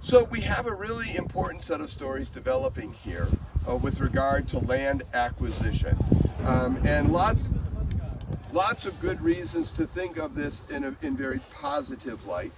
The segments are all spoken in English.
So we have a really important set of stories developing here with regard to land acquisition, and lots of good reasons to think of this in very positive light.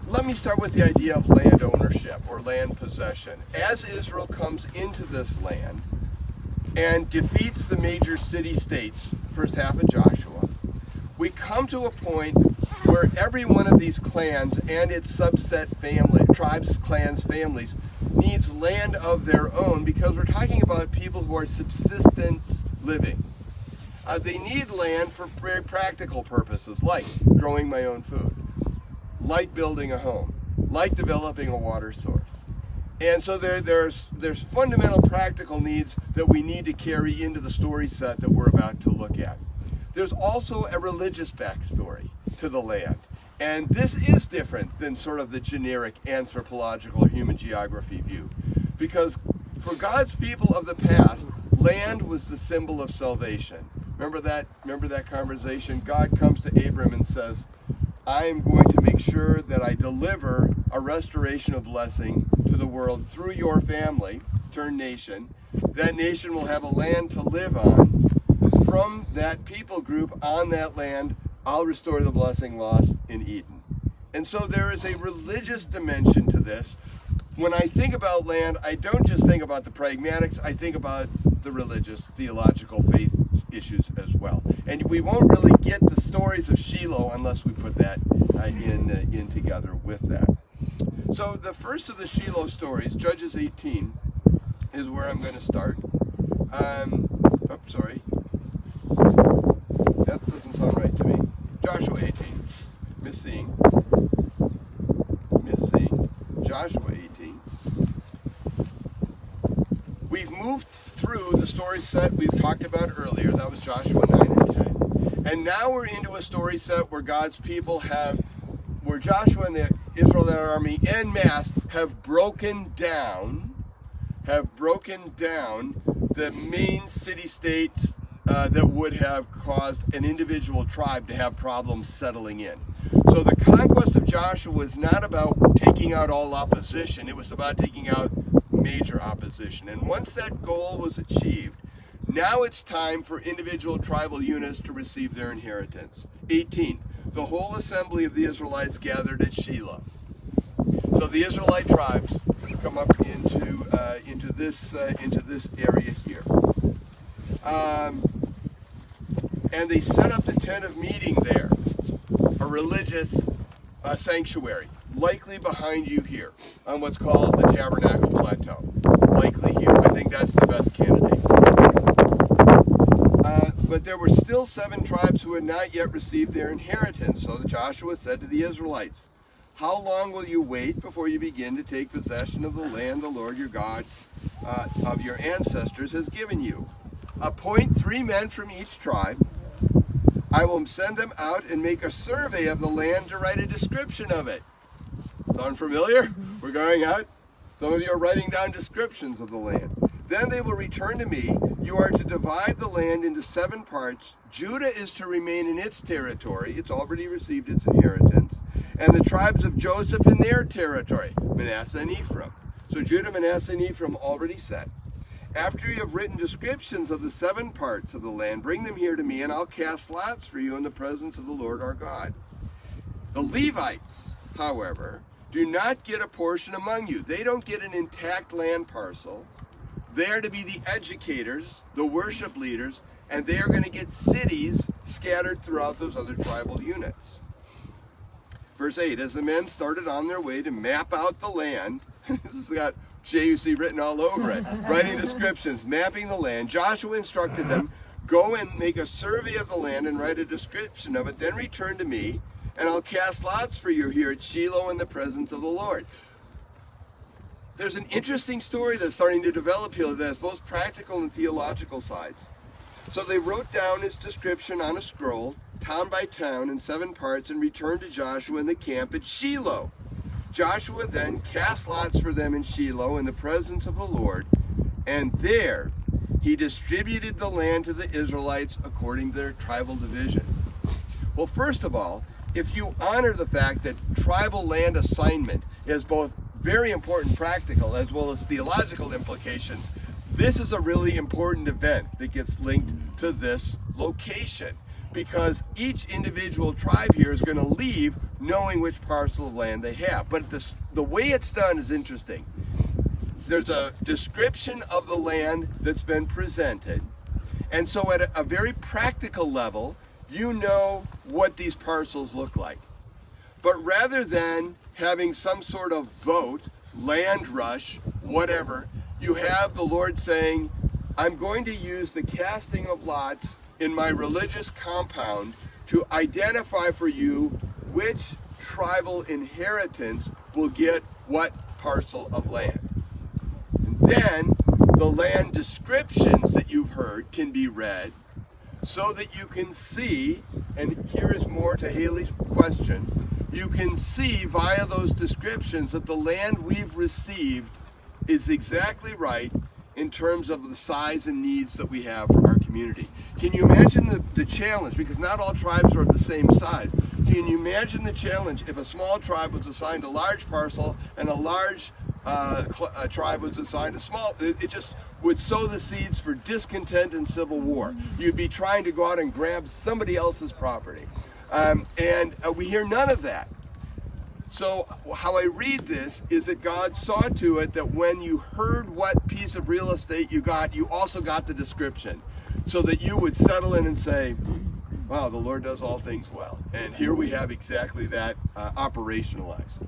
Let me start with the idea of land ownership or land possession. As Israel comes into this land and defeats the major city-states, first half of Joshua, we come to a point where every one of these clans and its subset family, tribes, clans, families, needs land of their own, because we're talking about people who are subsistence living. They need land for very practical purposes, like growing my own food, like building a home, like developing a water source. And so there's fundamental practical needs that we need to carry into the story set that we're about to look at. There's also a religious backstory to the land. And this is different than sort of the generic anthropological human geography view. Because for God's people of the past, land was the symbol of salvation. Remember that conversation? God comes to Abram and says, I am going to make sure that I deliver a restoration of blessing to the world through your family, turned nation. That nation will have a land to live on. From that people group on that land, I'll restore the blessing lost in Eden. And so there is a religious dimension to this. When I think about land, I don't just think about the pragmatics, I think about the religious, theological faith issues as well. And we won't really get the stories of Shiloh unless we put that in together with that. So the first of the Shiloh stories, Judges 18, is where I'm going to start. Sorry. That doesn't sound right to me. Joshua 18. Missing. Joshua 18. We've moved through the story set we've talked about earlier. That was Joshua 9 and 10. And now we're into a story set where God's people where Joshua and the Israelite army en masse have broken down the main city-states that would have caused an individual tribe to have problems settling in. So the conquest of Joshua was not about taking out all opposition, it was about taking out major opposition. And once that goal was achieved, now it's time for individual tribal units to receive their inheritance. 18. The whole assembly of the Israelites gathered at Shiloh. So the Israelite tribes come up into this area here. And they set up the tent of meeting there, a religious sanctuary, likely behind you here, on what's called the Tabernacle Plateau. Likely here. I think that's the best candidate. But there were still 7 tribes who had not yet received their inheritance. So Joshua said to the Israelites, how long will you wait before you begin to take possession of the land the Lord your God of your ancestors has given you? Appoint 3 men from each tribe. I will send them out and make a survey of the land to write a description of it. Sound familiar? We're going out. Some of you are writing down descriptions of the land. Then they will return to me. You are to divide the land into 7 parts. Judah is to remain in its territory. It's already received its inheritance. And the tribes of Joseph in their territory, Manasseh and Ephraim. So Judah, Manasseh, and Ephraim already set. After you have written descriptions of the 7 parts of the land, bring them here to me, and I'll cast lots for you in the presence of the Lord our God. The Levites, however, do not get a portion among you. They don't get an intact land parcel. They are to be the educators, the worship leaders, and they are going to get cities scattered throughout those other tribal units. Verse 8, as the men started on their way to map out the land, this has got JUC written all over it, writing descriptions, mapping the land, Joshua instructed them, go and make a survey of the land and write a description of it, then return to me, and I'll cast lots for you here at Shiloh in the presence of the Lord. There's an interesting story that's starting to develop here that has both practical and theological sides. So they wrote down its description on a scroll, town by town, in 7 parts, and returned to Joshua in the camp at Shiloh. Joshua then cast lots for them in Shiloh in the presence of the Lord, and there he distributed the land to the Israelites according to their tribal divisions. Well, first of all, if you honor the fact that tribal land assignment is both very important practical as well as theological implications, this is a really important event that gets linked to this location, because each individual tribe here is going to leave knowing which parcel of land they have. But the way it's done is interesting. There's a description of the land that's been presented, and so at a very practical level, you know what these parcels look like. But rather than having some sort of vote, land rush, whatever, you have the Lord saying, I'm going to use the casting of lots in my religious compound to identify for you which tribal inheritance will get what parcel of land. And then the land descriptions that you've heard can be read so that you can see, and here is more to Haley's question, you can see via those descriptions that the land we've received is exactly right in terms of the size and needs that we have for our community. Can you imagine the challenge? Because not all tribes are of the same size. Can you imagine the challenge if a small tribe was assigned a large parcel and a large tribe was assigned a small? It just would sow the seeds for discontent and civil war. You'd be trying to go out and grab somebody else's property. And we hear none of that. So how I read this is that God saw to it that when you heard what piece of real estate you got, you also got the description, so that you would settle in and say, wow, the Lord does all things well. And here we have exactly that operationalized.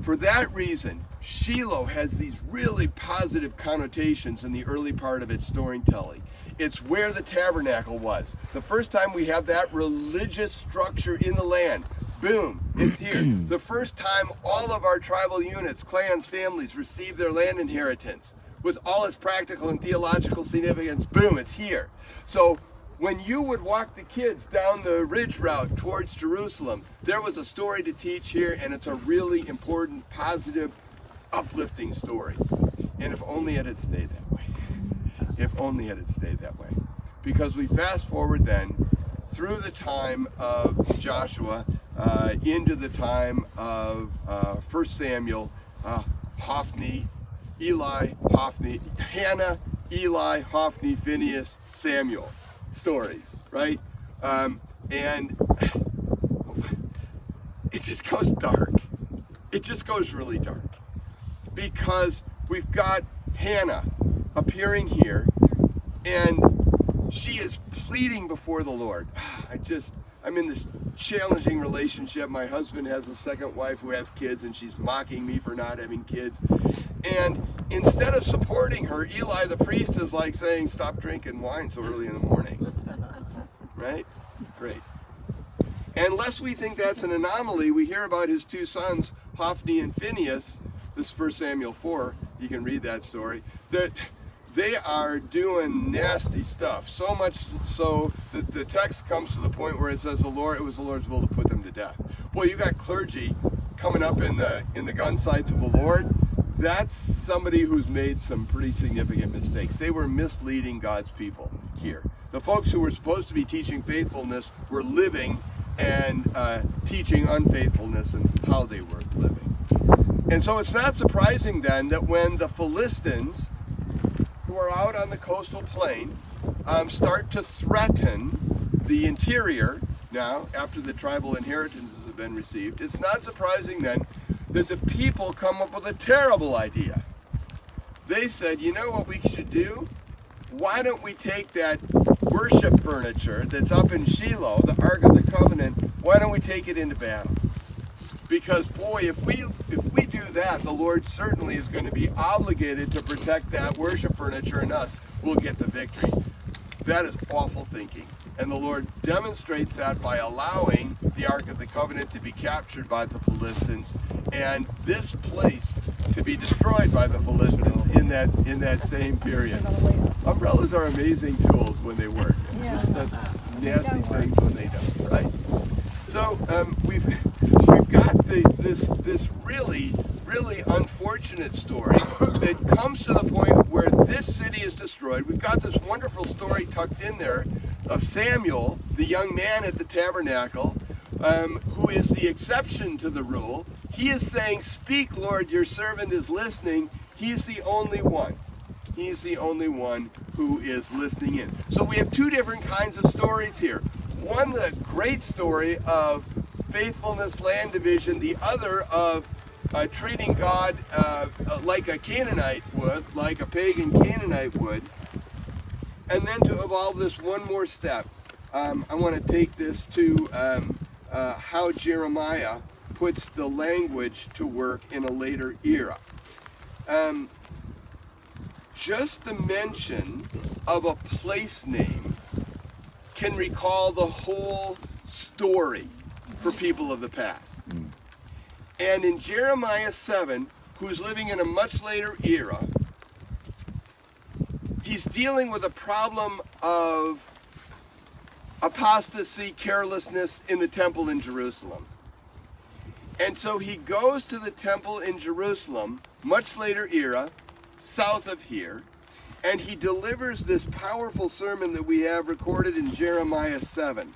For that reason, Shiloh has these really positive connotations in the early part of its storytelling. It's where the tabernacle was. The first time we have that religious structure in the land, boom, it's here. The first time all of our tribal units, clans, families receive their land inheritance with all its practical and theological significance, boom, it's here. So when you would walk the kids down the ridge route towards Jerusalem, there was a story to teach here, and it's a really important, positive, uplifting story. And if only it had stayed that way. If only it had stayed that way. Because we fast forward then through the time of Joshua into the time of 1 Samuel, Hophni, Eli, Hophni, Hannah, Eli, Hophni, Phinehas, Samuel stories, right? And it just goes dark. It just goes really dark. Because we've got Hannah appearing here, and she is pleading before the Lord. I'm in this challenging relationship. My husband has a second wife who has kids, and she's mocking me for not having kids. And instead of supporting her, Eli the priest is like saying, stop drinking wine so early in the morning. Right? Great. And lest we think that's an anomaly, we hear about his two sons, Hophni and Phinehas. This is 1 Samuel 4. You can read that story. That they are doing nasty stuff. So much so that the text comes to the point where it says it was the Lord's will to put them to death. Boy, you got clergy coming up in the gun sights of the Lord. That's somebody who's made some pretty significant mistakes. They were misleading God's people here. The folks who were supposed to be teaching faithfulness were living and teaching unfaithfulness and how they were living. And so it's not surprising then that when the Philistines, who are out on the coastal plain, start to threaten the interior now, after the tribal inheritances have been received, it's not surprising then that the people come up with a terrible idea. They said, you know what we should do? Why don't we take that worship furniture that's up in Shiloh, the Ark of the Covenant, why don't we take it into battle? Because boy, if we do that, the Lord certainly is going to be obligated to protect that worship furniture, and us will get the victory. That is awful thinking. And the Lord demonstrates that by allowing the Ark of the Covenant to be captured by the Philistines, and this place to be destroyed by the Philistines in that same period. Umbrellas are amazing tools when they work. Just such nasty things when they don't, right? So we've got this really unfortunate story that comes to the point where this city is destroyed. We've got this wonderful story tucked in there of Samuel, the young man at the tabernacle, who is the exception to the rule. He is saying, "Speak, Lord, your servant is listening." He's the only one. He's the only one who is listening in. So we have two different kinds of stories here. One, the great story of faithfulness, land division. The other of treating God like a Canaanite would, like a pagan Canaanite would. And then to evolve this one more step, I want to take this to how Jeremiah puts the language to work in a later era. Just the mention of a place name can recall the whole story for people of the past. And in Jeremiah 7, who's living in a much later era, he's dealing with a problem of apostasy, carelessness in the temple in Jerusalem. And so he goes to the temple in Jerusalem, much later era, south of here, and he delivers this powerful sermon that we have recorded in Jeremiah 7.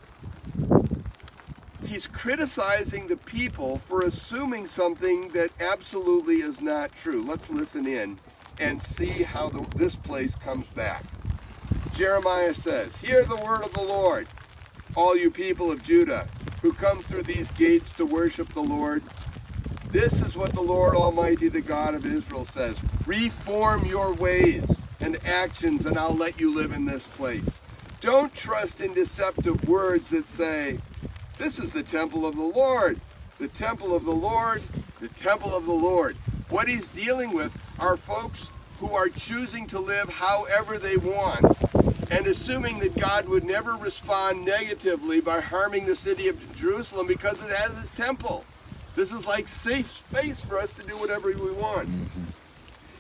He's criticizing the people for assuming something that absolutely is not true. Let's listen in and see how this place comes back. Jeremiah says, "Hear the word of the Lord, all you people of Judah, who come through these gates to worship the Lord. This is what the Lord Almighty, the God of Israel, says. Reform your ways and actions, and I'll let you live in this place. Don't trust in deceptive words that say, 'This is the temple of the Lord, the temple of the Lord, the temple of the Lord.'" What he's dealing with are folks who are choosing to live however they want and assuming that God would never respond negatively by harming the city of Jerusalem because it has his temple. This is like safe space for us to do whatever we want.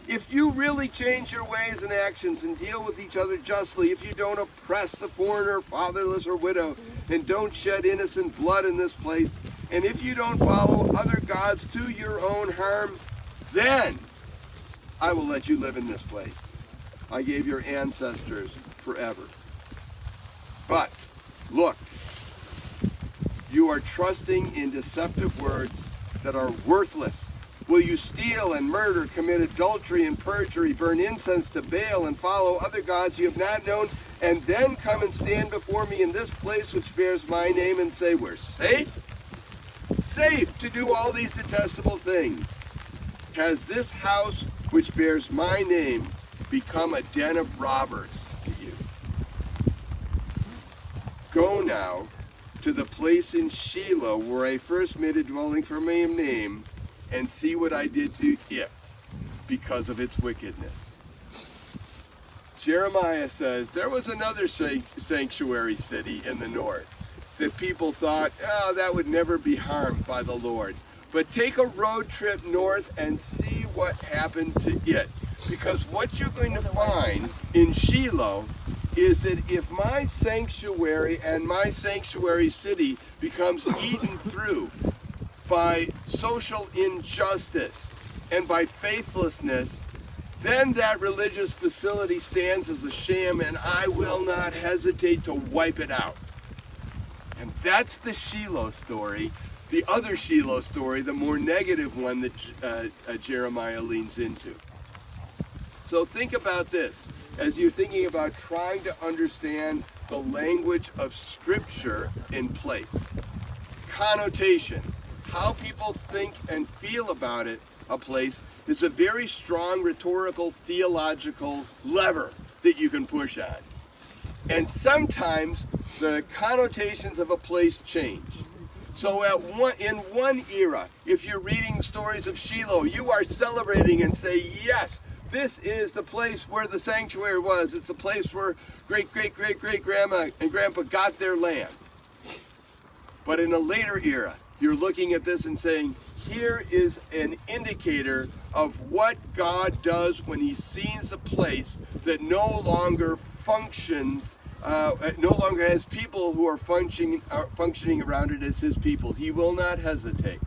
If you really change your ways and actions and deal with each other justly, if you don't oppress the foreigner, fatherless, or widow, and don't shed innocent blood in this place, and if you don't follow other gods to your own harm, then I will let you live in this place I gave your ancestors forever. But look, you are trusting in deceptive words that are worthless. Will you steal and murder, commit adultery and perjury, burn incense to Baal, and follow other gods you have not known, and then come and stand before me in this place which bears my name and say, "We're safe"? Safe to do all these detestable things. Has this house which bears my name become a den of robbers to you? Go now to the place in Shiloh where I first made a dwelling for my name, and see what I did to it because of its wickedness. Jeremiah says there was another sanctuary city in the north that people thought, oh, that would never be harmed by the Lord. But take a road trip north and see what happened to it. Because what you're going to find in Shiloh is that if my sanctuary and my sanctuary city becomes eaten through by social injustice and by faithlessness, then that religious facility stands as a sham, and I will not hesitate to wipe it out. And that's the Shiloh story. The other Shiloh story, the more negative one that Jeremiah leans into. So think about this as you're thinking about trying to understand the language of Scripture in place. Connotations, how people think and feel about it, a place, is a very strong rhetorical, theological lever that you can push on. And sometimes the connotations of a place change. So in one era, if you're reading stories of Shiloh, you are celebrating and say, yes, this is the place where the sanctuary was. It's a place where great-great-great-great-grandma and grandpa got their land. But in a later era, you're looking at this and saying, here is an indicator of what God does when he sees a place that no longer functions, no longer has people who are functioning around it as his people. He will not hesitate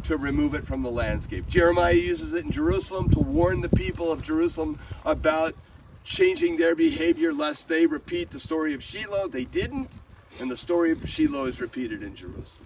to remove it from the landscape. Jeremiah uses it in Jerusalem to warn the people of Jerusalem about changing their behavior lest they repeat the story of Shiloh. They didn't, and the story of Shiloh is repeated in Jerusalem.